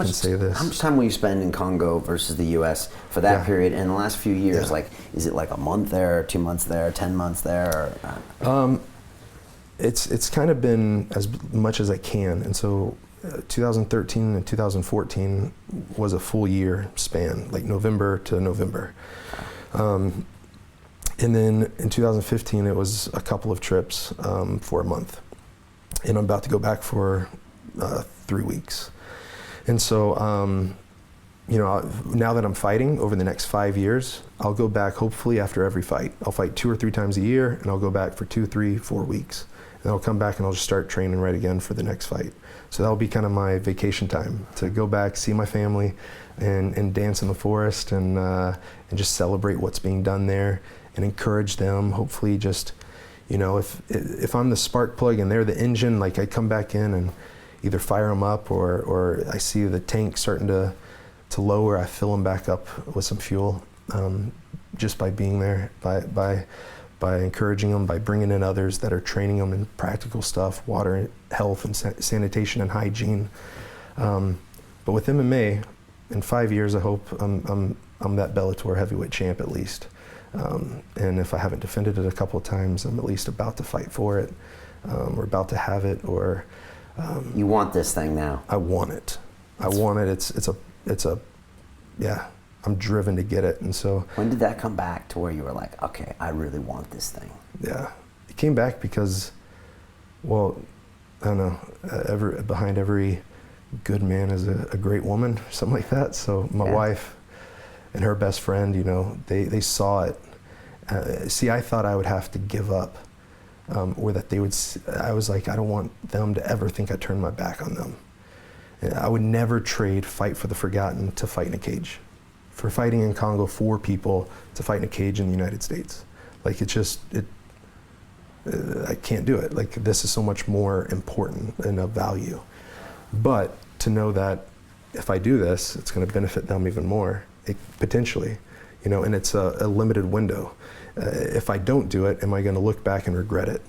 I can say this. How much time will you spend in Congo versus the U.S. for that period? And in the last few years, like, is it like a month there, 2 months there, 10 months there? Or, It's kind of been as much as I can, and so 2013 and 2014 was a full year span, like November to November. And then in 2015, it was a couple of trips for a month. And I'm about to go back for 3 weeks. And so, now that I'm fighting over the next 5 years, I'll go back hopefully after every fight. I'll fight 2 or 3 times a year, and I'll go back for 2, 3, 4 weeks. And I'll come back and I'll just start training right again for the next fight. So that'll be kind of my vacation time, to go back, see my family, and dance in the forest, and just celebrate what's being done there, and encourage them. Hopefully, just if I'm the spark plug and they're the engine, like, I come back in and either fire them up, or I see the tank starting to lower, I fill them back up with some fuel, just by being there, by encouraging them, by bringing in others that are training them in practical stuff, water, health, and sanitation and hygiene. But with MMA, in 5 years, I hope I'm that Bellator heavyweight champ at least. And if I haven't defended it a couple of times, I'm at least about to fight for it, or about to have it, or. You want this thing now? I want it. I want it. I'm driven to get it, and so. When did that come back to where you were like, okay, I really want this thing? Yeah, it came back because, well, I don't know. Behind every good man is a great woman, something like that. So my wife and her best friend, they saw it. See, I thought I would have to give up, or that they would. I was like, I don't want them to ever think I turned my back on them. And I would never trade fight for the forgotten to fight in a cage. For fighting in Congo for people to fight in a cage in the United States. Like, I can't do it. Like, this is so much more important and of value. But to know that if I do this, it's going to benefit them even more, potentially, and it's a limited window. If I don't do it, am I going to look back and regret it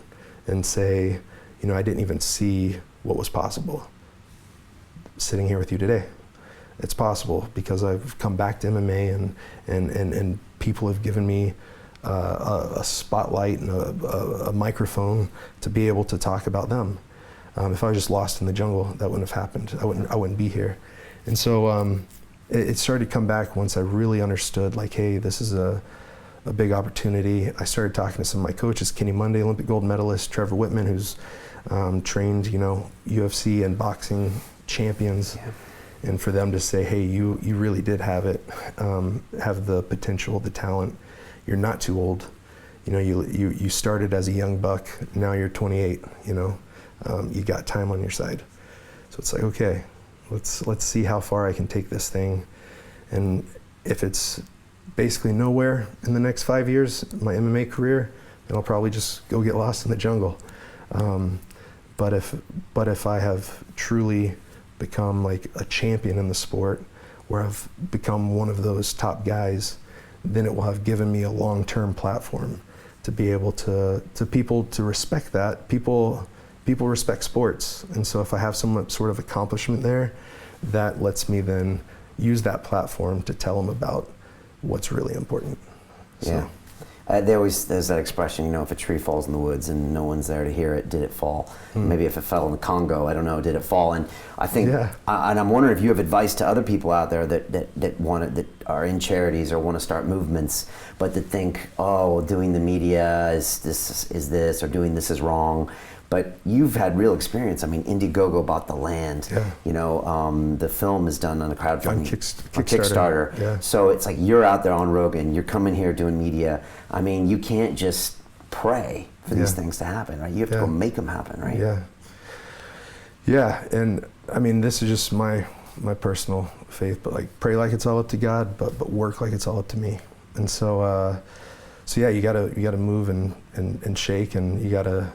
and say, I didn't even see what was possible? Sitting here with you today. It's possible because I've come back to MMA, and people have given me a spotlight and a microphone to be able to talk about them. If I was just lost in the jungle, that wouldn't have happened. I wouldn't be here. And so it started to come back once I really understood, like, hey, this is a big opportunity. I started talking to some of my coaches, Kenny Monday, Olympic gold medalist, Trevor Whitman, who's trained, UFC and boxing champions. Yeah. And for them to say, hey, you really did have it, have the potential, the talent. You're not too old. You started as a young buck. Now you're 28. You got time on your side. So it's like, okay, let's see how far I can take this thing. And if it's basically nowhere in the next 5 years, my MMA career, then I'll probably just go get lost in the jungle. But if I have truly become like a champion in the sport, where I've become one of those top guys, then it will have given me a long-term platform to be able to people to respect that. People respect sports, and so if I have some sort of accomplishment there, that lets me then use that platform to tell them about what's really important. So. Yeah. There's that expression, if a tree falls in the woods and no one's there to hear it, did it fall? Maybe if it fell in the Congo, I don't know, did it fall? And I think, and I'm wondering if you have advice to other people out there that are in charities or want to start movements, but that think, oh, doing the media is this, or doing this is wrong. But you've had real experience. I mean, Indiegogo bought the land. Yeah. The film is done on a crowdfunding, on Kickstarter. Yeah. So it's like you're out there on Rogan. You're coming here doing media. I mean, you can't just pray for these things to happen, right? You have to go make them happen, right? Yeah. Yeah, and I mean, this is just my personal faith. But like, pray like it's all up to God, but work like it's all up to me. And so, yeah, you gotta move and shake, and you gotta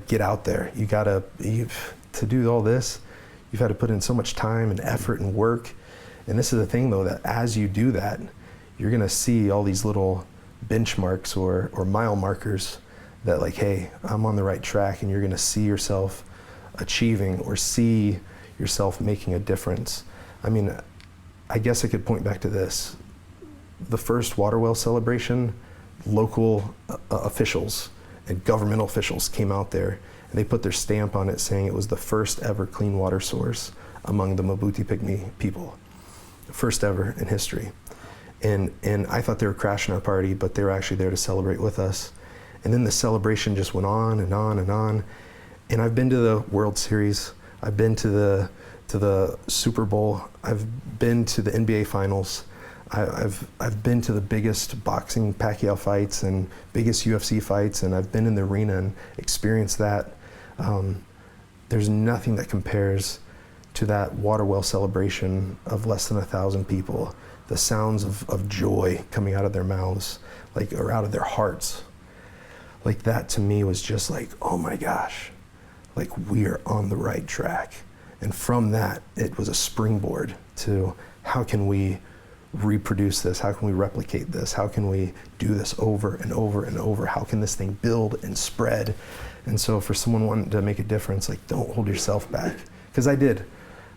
get out there. To do all this, you've had to put in so much time and effort and work. And this is the thing, though, that as you do that, you're gonna see all these little benchmarks or mile markers that, like, hey, I'm on the right track, and you're gonna see yourself achieving or see yourself making a difference. I mean, I guess I could point back to this. The first water well celebration, local officials and governmental officials came out there and they put their stamp on it saying it was the first ever clean water source among the Mabuti Pygmy people. First ever in history. And I thought they were crashing our party, but they were actually there to celebrate with us. And then the celebration just went on and on and on. And I've been to the World Series, I've been to the Super Bowl, I've been to the NBA Finals, I've been to the biggest boxing Pacquiao fights and biggest UFC fights, and I've been in the arena and experienced that. There's nothing that compares to that water well celebration of less than 1,000 people. The sounds of joy coming out of their mouths, like, or out of their hearts. Like, that to me was just like, oh my gosh, like, we are on the right track. And from that, it was a springboard to how can we reproduce this? How can we replicate this? How can we do this over and over and over? How can this thing build and spread? And so for someone wanting to make a difference, like, don't hold yourself back. Because I did.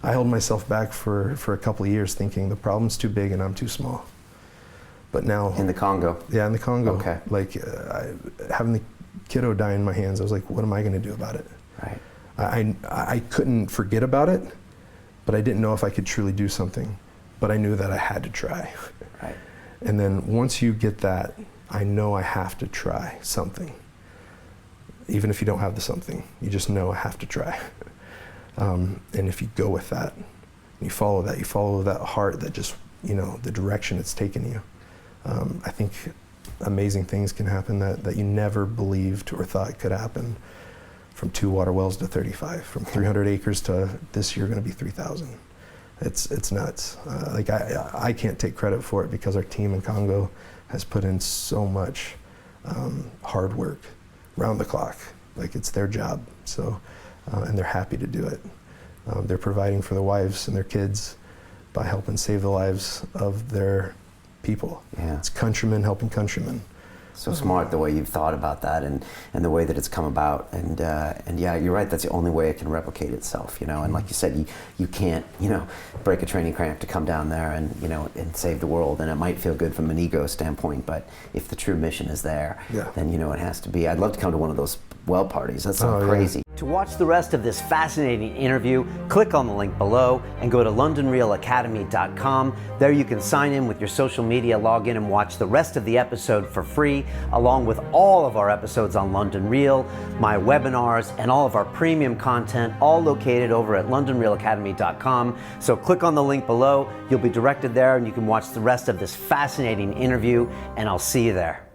I held myself back for a couple of years thinking the problem's too big and I'm too small. But now... In the Congo? Yeah, in the Congo. Okay. Like, having the kiddo die in my hands, I was like, what am I going to do about it? Right. I couldn't forget about it, but I didn't know if I could truly do something. But I knew that I had to try. Right. And then once you get that, I know I have to try something. Even if you don't have the something, you just know I have to try. And if you go with that, you follow that heart that just, you know, the direction it's taken you. I think amazing things can happen that you never believed or thought could happen. From 2 water wells to 35, from 300 acres to this year going to be 3,000. It's nuts. Like, I can't take credit for it because our team in Congo has put in so much hard work, round the clock. Like, it's their job. So, and they're happy to do it. They're providing for their wives and their kids by helping save the lives of their people. Yeah. It's countrymen helping countrymen. So smart the way you've thought about that and the way that it's come about. And yeah, you're right, that's the only way it can replicate itself, you know. And like you said, you can't, you know, break a training cramp to come down there and, you know, and save the world. And it might feel good from an ego standpoint, but if the true mission is there, then, you know, it has to be. I'd love to come to one of those well parties. That sounds crazy. Yeah. To watch the rest of this fascinating interview, click on the link below and go to LondonRealAcademy.com. There you can sign in with your social media, log in and watch the rest of the episode for free, along with all of our episodes on London Real, my webinars, and all of our premium content, all located over at LondonRealAcademy.com. So click on the link below, you'll be directed there and you can watch the rest of this fascinating interview, and I'll see you there.